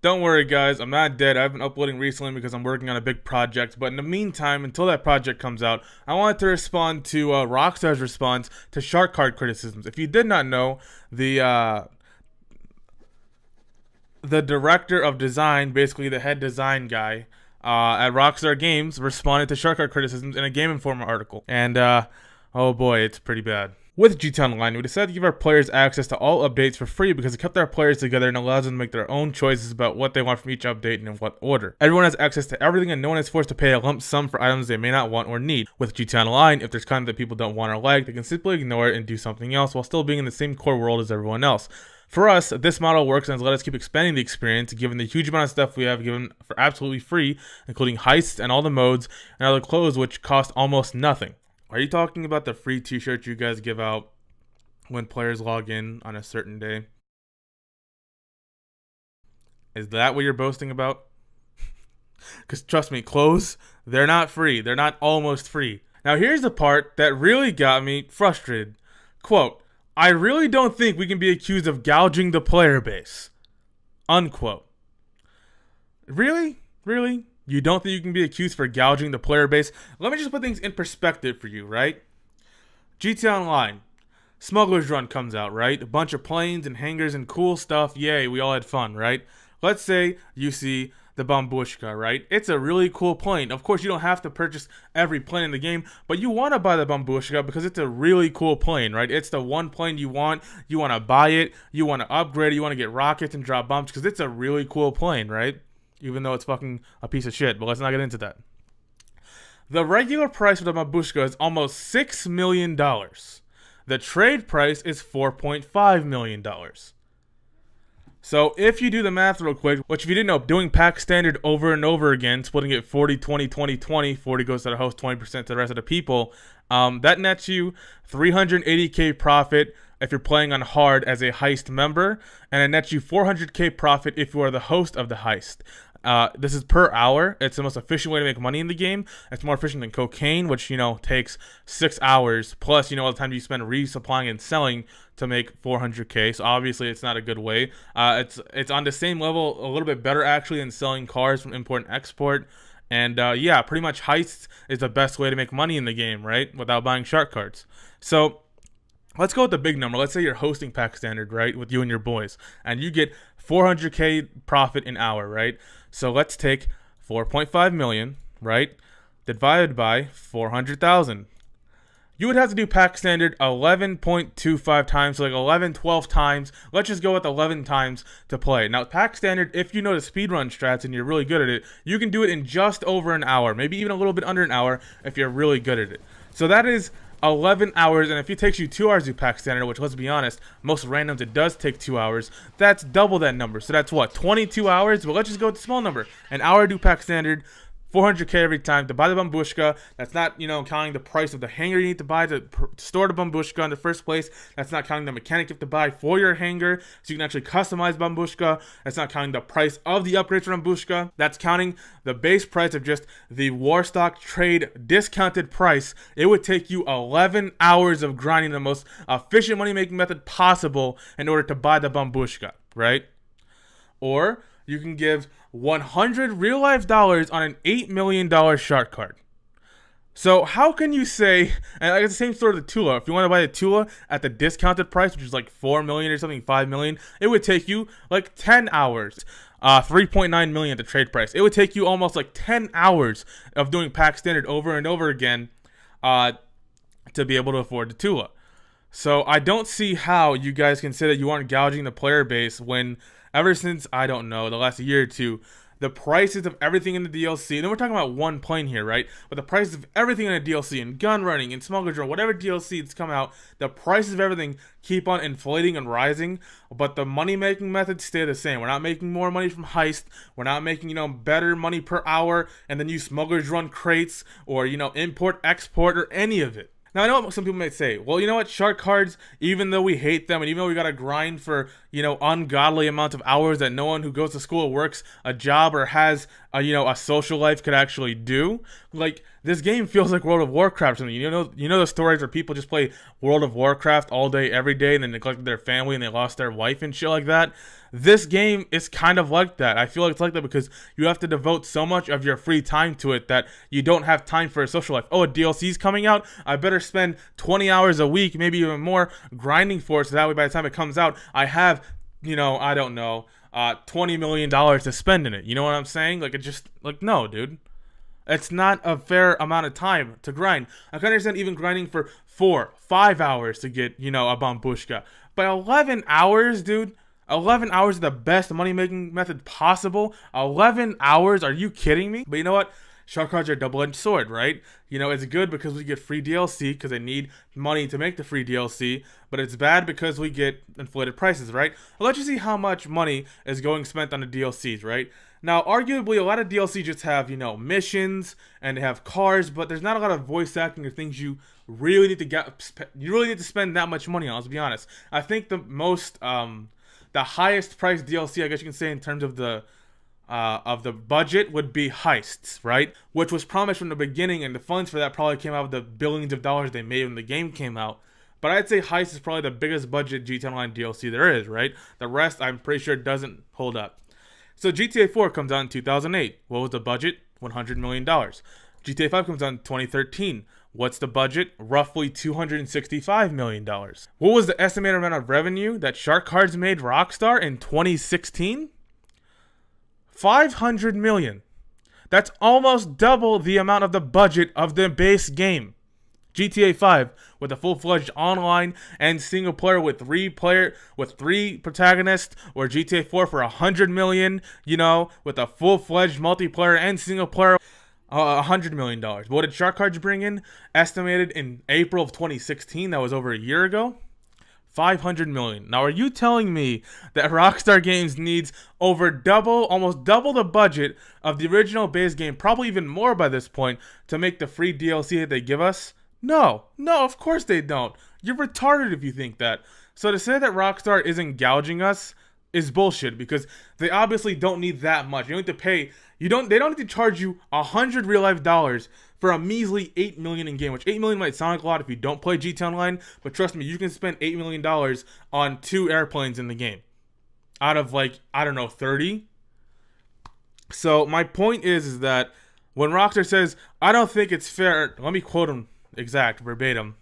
Don't worry, guys. I'm not dead. I've been uploading recently because I'm working on a big project. But in the meantime, until that project comes out, I wanted to respond to Rockstar's response to Sharkcard criticisms. If you did not know, the director of design, basically the head design guy at Rockstar Games, responded to Sharkcard criticisms in a Game Informer article. And oh boy, it's pretty bad. With GTA Online, we decided to give our players access to all updates for free because it kept our players together and allows them to make their own choices about what they want from each update and in what order. Everyone has access to everything and no one is forced to pay a lump sum for items they may not want or need. With GTA Online, if there's content that people don't want or like, they can simply ignore it and do something else while still being in the same core world as everyone else. For us, this model works and has let us keep expanding the experience given the huge amount of stuff we have given for absolutely free, including heists and all the modes and other clothes which cost almost nothing. Are you talking about the free t-shirts you guys give out when players log in on a certain day? Is that what you're boasting about? Because trust me, clothes, they're not free. They're not almost free. Now here's the part that really got me frustrated. Quote, I really don't think we can be accused of gouging the player base. Unquote. Really? Really? You don't think you can be accused for gouging the player base? Let me just put things in perspective for you, right? GTA Online. Smuggler's Run comes out, right? A bunch of planes and hangars and cool stuff. Yay, we all had fun, right? Let's say you see the Bambushka, right? It's a really cool plane. Of course, you don't have to purchase every plane in the game, but you want to buy the Bambushka because it's a really cool plane, right? It's the one plane you want. You want to buy it. You want to upgrade it. You want to get rockets and drop bombs because it's a really cool plane, right? Even though it's fucking a piece of shit, but let's not get into that. The regular price for the Bambushka is almost $6 million. The trade price is $4.5 million. So if you do the math real quick, which if you didn't know, doing pack standard over and over again, splitting it 40, 20, 20, 20, 40 goes to the host, 20% to the rest of the people, that nets you 380k profit if you're playing on hard as a heist member, and it nets you 400k profit if you are the host of the heist. This is per hour. It's the most efficient way to make money in the game. It's more efficient than cocaine, which, you know, takes 6 hours. Plus, you know, all the time you spend resupplying and selling to make 400k. So obviously, it's not a good way. It's on the same level, a little bit better actually than selling cars from import and export. And yeah, pretty much heists is the best way to make money in the game, right? Without buying shark cards. So let's go with the big number. Let's say you're hosting pack standard, right, with you and your boys, and you get 400k profit an hour, right? So let's take 4.5 million, right, divided by 400,000. You would have to do pack standard 11.25 times, so like 11, 12 times. Let's just go with 11 times to play. Now, pack standard, if you know the speedrun strats and you're really good at it, you can do it in just over an hour, maybe even a little bit under an hour if you're really good at it. So that is 11 hours, and if it takes you 2 hours to do pack standard, which, let's be honest, most randoms it does take 2 hours, that's double that number. So that's what, 22 hours? Well, let's just go with the small number. An hour to do pack standard, 400k every time to buy the Bambushka. That's not, you know, counting the price of the hangar you need to buy to store the Bambushka in the first place. That's not counting the mechanic you have to buy for your hangar so you can actually customize Bambushka. That's not counting the price of the upgrades for Bambushka. That's counting the base price of just the Warstock trade discounted price. It would take you 11 hours of grinding the most efficient money-making method possible in order to buy the Bambushka, right? Or you can give 100 real-life dollars on an $8 million shark card. So how can you say, and it's the same sort of the Tula, if you want to buy the Tula at the discounted price, which is like 4 million or something, 5 million, it would take you like 10 hours. 3.9 million at the trade price. It would take you almost like 10 hours of doing pack standard over and over again to be able to afford the Tula. So I don't see how you guys can say that you aren't gouging the player base when ever since, I don't know, the last year or two, the prices of everything in the DLC, and then we're talking about one plane here, right? But the prices of everything in the DLC, and gun running, and Smuggler's Run, whatever DLC that's come out, the prices of everything keep on inflating and rising, but the money-making methods stay the same. We're not making more money from heist. We're not making, you know, better money per hour, and then use Smuggler's Run crates, or, you know, import, export, or any of it. Now, I know what some people might say, well, you know what, shark cards, even though we hate them, and even though we gotta grind for, you know, ungodly amounts of hours that no one who goes to school, works a job, or has, you know, a social life could actually do, like, this game feels like World of Warcraft or something. You know the stories where people just play World of Warcraft all day, every day, and then neglected their family, and they lost their wife and shit like that? This game is kind of like that. I feel like it's like that because you have to devote so much of your free time to it that you don't have time for a social life. Oh, a DLC's coming out? I better spend 20 hours a week, maybe even more, grinding for it so that way by the time it comes out, I have, I don't know, $20 million to spend in it. You know what I'm saying? Like, it just, like, no, dude. It's not a fair amount of time to grind. I can understand even grinding for 4-5 hours to get, a Bambushka. But 11 hours, dude? 11 hours is the best money-making method possible. 11 hours? Are you kidding me? But you know what? Sharkcards are a double-edged sword, right? It's good because we get free DLC because they need money to make the free DLC, but it's bad because we get inflated prices, right? Well, let's just see how much money is going spent on the DLCs, right? Now, arguably, a lot of DLC just have, missions and they have cars, but there's not a lot of voice acting or things you really need to spend that much money on, let's be honest. I think the highest priced DLC, I guess you can say, in terms of the budget would be Heists, right? Which was promised from the beginning, and the funds for that probably came out of the billions of dollars they made when the game came out. But I'd say Heist is probably the biggest budget GTA Online DLC there is, right? The rest, I'm pretty sure, doesn't hold up. So GTA 4 comes out in 2008. What was the budget? $100 million. GTA 5 comes out in 2013. What's the budget? Roughly $265 million. What was the estimated amount of revenue that Sharkcards made Rockstar in 2016? $500 million. That's almost double the amount of the budget of the base game. GTA 5 with a full-fledged online and single player with three protagonists, or GTA 4 for $100 million, with a full-fledged multiplayer and single player, $100 million. But what did Sharkcards bring in? Estimated in April of 2016, that was over a year ago, $500 million. Now, are you telling me that Rockstar Games needs almost double the budget of the original base game, probably even more by this point, to make the free DLC that they give us? No, of course they don't. You're retarded if you think that. So to say that Rockstar isn't gouging us is bullshit, because they obviously don't need that much. You don't need to pay. They don't need to charge you $100 real life dollars for a measly $8 million in game, which $8 million might sound like a lot if you don't play GTA Online, but trust me, you can spend $8 million on 2 airplanes in the game out of, like, I don't know, 30. So my point is that when Rockstar says, I don't think it's fair, let me quote him exact verbatim,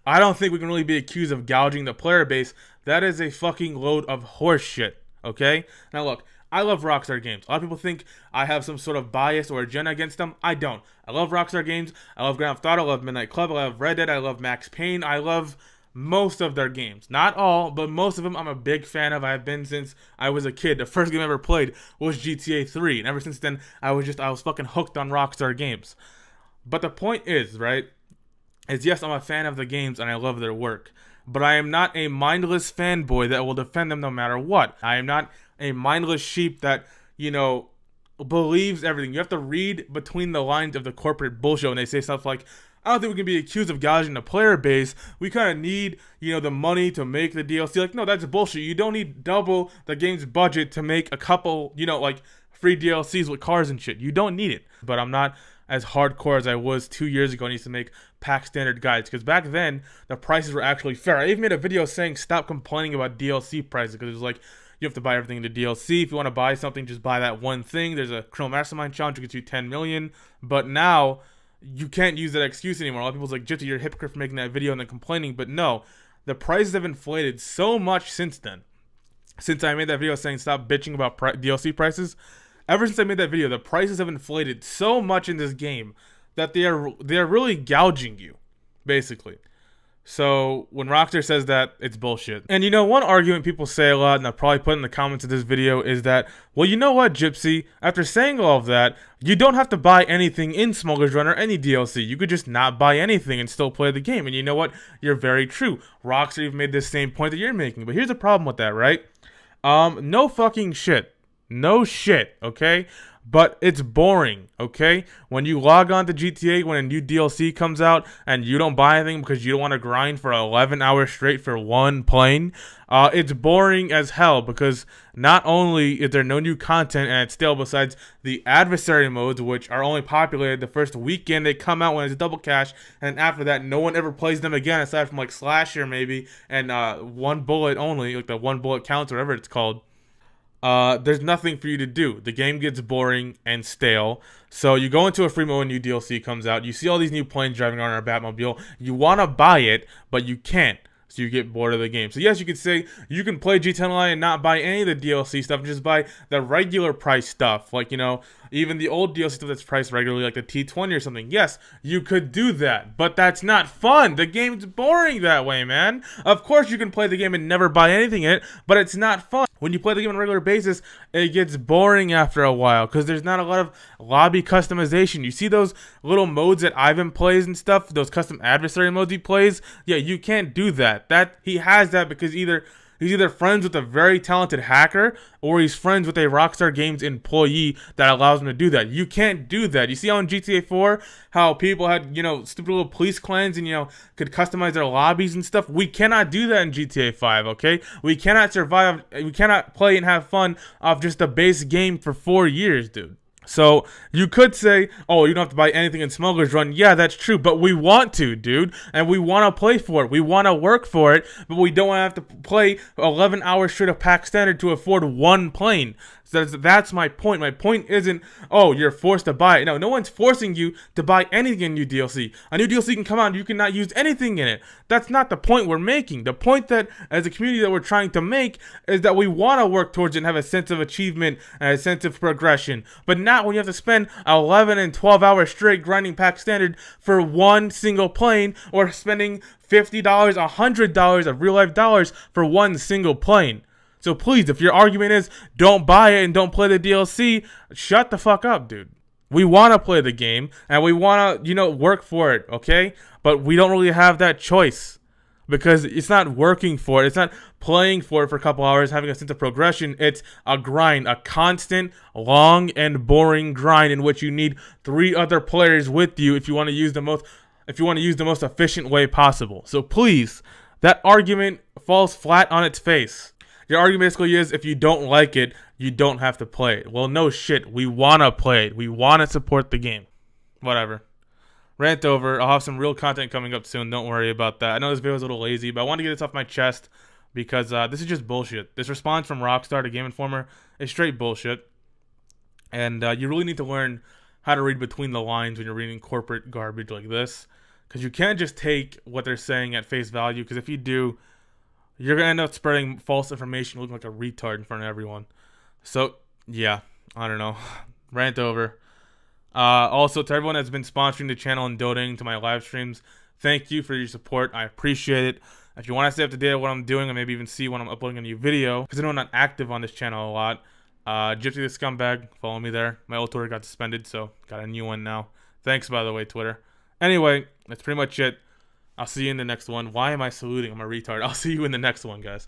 I don't think we can really be accused of gouging the player base. That is a fucking load of horse shit, okay? Now look, I love Rockstar Games. A lot of people think I have some sort of bias or agenda against them. I don't. I love Rockstar Games. I love Grand Theft Auto. I love Midnight Club. I love Red Dead. I love Max Payne. I love most of their games. Not all, but most of them I'm a big fan of. I've been since I was a kid. The first game I ever played was GTA 3. And ever since then, I was fucking hooked on Rockstar Games. But the point is, right, is yes, I'm a fan of the games and I love their work. But I am not a mindless fanboy that will defend them no matter what. I am not a mindless sheep that, believes everything. You have to read between the lines of the corporate bullshit when they say stuff like, I don't think we can be accused of gouging the player base. We kind of need, the money to make the DLC. Like, no, that's bullshit. You don't need double the game's budget to make a couple, free DLCs with cars and shit. You don't need it. But I'm not as hardcore as I was 2 years ago and used to make pack standard guides, because back then the prices were actually fair. I even made a video saying stop complaining about DLC prices, because it was like, you have to buy everything in the DLC. If you want to buy something, just buy that one thing. There's a Criminal Mastermind challenge that gets you 10 million. But now, you can't use that excuse anymore. A lot of people's like, Gypsy, you're a hypocrite for making that video and then complaining. But no, the prices have inflated so much since then. Since I made that video saying stop bitching about DLC prices, ever since I made that video, the prices have inflated so much in this game that they are really gouging you, basically. So when Rockstar says that, it's bullshit. And one argument people say a lot, and I'll probably put in the comments of this video, is that, well, you know what, Gypsy? After saying all of that, you don't have to buy anything in Smuggler's Run or any DLC. You could just not buy anything and still play the game. And you know what? You're very true. Rockstar even made this same point that you're making. But here's the problem with that, right? No fucking shit. No shit, okay? But it's boring, okay? When you log on to GTA, when a new DLC comes out, and you don't buy anything because you don't want to grind for 11 hours straight for one plane, it's boring as hell, because not only is there no new content, and it's still besides the adversary modes, which are only populated the first weekend they come out when it's double cash, and after that, no one ever plays them again, aside from like Slasher maybe, and one bullet only, like the one bullet counts, whatever it's called. there's nothing for you to do. The game gets boring and stale. So you go into a free mode when new DLC comes out. You see all these new planes driving around in our Batmobile. You want to buy it, but you can't. So you get bored of the game. So yes, you could say you can play GT Online and not buy any of the DLC stuff, just buy the regular price stuff. Like, you know, even the old DLC stuff that's priced regularly, like the T20 or something. Yes, you could do that, but that's not fun. The game's boring that way, man. Of course you can play the game and never buy anything in it, but it's not fun. When you play the game on a regular basis, it gets boring after a while because there's not a lot of lobby customization. You see those little modes that Ivan plays and stuff, those custom adversary modes he plays? Yeah, you can't do that. He has that because he's either friends with a very talented hacker or he's friends with a Rockstar Games employee that allows him to do that. You can't do that. You see how in GTA 4, how people had, you know, stupid little police clans and, you know, could customize their lobbies and stuff? We cannot do that in GTA 5, okay? We cannot survive, we cannot play and have fun off just a base game for 4 years, dude. So you could say, oh, you don't have to buy anything in Smuggler's Run. Yeah, that's true, but we want to, dude, and we want to play for it. We want to work for it, but we don't want to have to play 11 hours straight of pack standard to afford one plane. So that's my point. My point isn't, oh, you're forced to buy it. No one's forcing you to buy anything in new DLC. A new DLC can come out and you cannot use anything in it. That's not the point we're making. The point that, as a community that we're trying to make, is that we want to work towards it and have a sense of achievement and a sense of progression. But not when you have to spend 11 and 12 hours straight grinding pack standard for one single plane, or spending $50, $100 of real life dollars for one single plane. So please, if your argument is don't buy it and don't play the DLC, shut the fuck up, dude. We want to play the game and we want to, you know, work for it, okay? But we don't really have that choice because it's not working for it. It's not playing for it for a couple hours, having a sense of progression. It's a grind, a constant, long, and boring grind in which you need 3 other players with you if you want to use the most efficient way possible. So please, that argument falls flat on its face. Your argument basically is, if you don't like it, you don't have to play it. Well, no shit. We want to play it. We want to support the game. Whatever. Rant over. I'll have some real content coming up soon. Don't worry about that. I know this video is a little lazy, but I want to get this off my chest because this is just bullshit. This response from Rockstar to Game Informer is straight bullshit. And you really need to learn how to read between the lines when you're reading corporate garbage like this. Because you can't just take what they're saying at face value, because if you do, you're going to end up spreading false information, looking like a retard in front of everyone. So, yeah, I don't know. Rant over. Also, to everyone that's been sponsoring the channel and donating to my live streams, thank you for your support. I appreciate it. If you want to stay up to date with what I'm doing, or maybe even see when I'm uploading a new video, because I know I'm not active on this channel a lot, Gypsy the Scumbag, follow me there. My old Twitter got suspended, so got a new one now. Thanks, by the way, Twitter. Anyway, that's pretty much it. I'll see you in the next one. Why am I saluting? I'm a retard. I'll see you in the next one, guys.